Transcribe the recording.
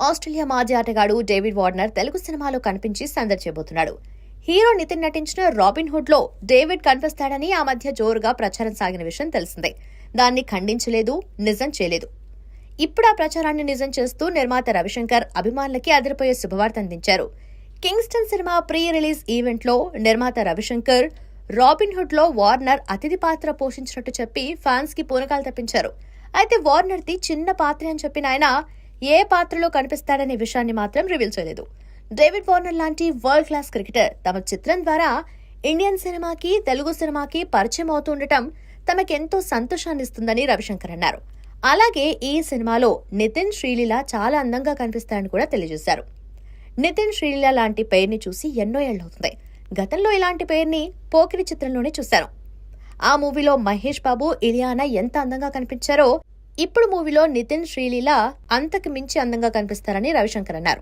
Australia మాజీ ఆటగాడు David Warner Telugu సినిమాలో కనిపించి సందడి చేయబోతున్నాడు. హీరో నితిన్ నటించిన రాబిన్ హుడ్ లో డేవిడ్ కనిపిస్తాడని ఆ మధ్య జోరుగా ప్రచారం సాగిన విషయం తెలిసిందే. దాన్ని ఖండించలేదు, నిజం చేయలేదు. ఇప్పుడు ఆ ప్రచారాన్ని నిజం చేస్తూ నిర్మాత రవిశంకర్ అభిమానులకి అదిరిపోయే శుభవార్త అందించారు. Kingston cinema pre release event లో నిర్మాత రవిశంకర్ రాబిన్ హుడ్ లో వార్నర్ అతిథి పాత్ర పోషించినట్టు చెప్పి ఫ్యాన్స్ కి పూనకాలు తప్పించారు. అయితే వార్నర్ ది చిన్న పాత్ర అని చెప్పిన ఆయన ఏ పాత్రలో కనిపిస్తాడనే విషయాన్ని మాత్రం రివీల్ చేయలేదు. డేవిడ్ వార్నర్ లాంటి వరల్డ్ క్లాస్ క్రికెటర్ తమ చిత్రం ద్వారా ఇండియన్ సినిమాకి, తెలుగు సినిమాకి పరిచయం అవుతుండటం తమకెంతో సంతోషాన్ని ఇస్తుందని రవిశంకర్ అన్నారు. అలాగే ఈ సినిమాలో నితిన్, శ్రీలీల చాలా అందంగా కనిపిస్తారని కూడా తెలియజేశారు. నితిన్, శ్రీలీల లాంటి పేరుని చూసి ఎన్నో ఏళ్లవుతుంది. గతంలో ఇలాంటి పేరుని పోకిరి చిత్రంలోనే చూశాను. ఆ మూవీలో మహేష్ బాబు, ఇలియానా ఎంత అందంగా కనిపించారో ఇప్పుడు మూవీలో నితిన్, శ్రీలీల అంతకు మించి అందంగా కనిపిస్తారని రవిశంకర్ అన్నారు.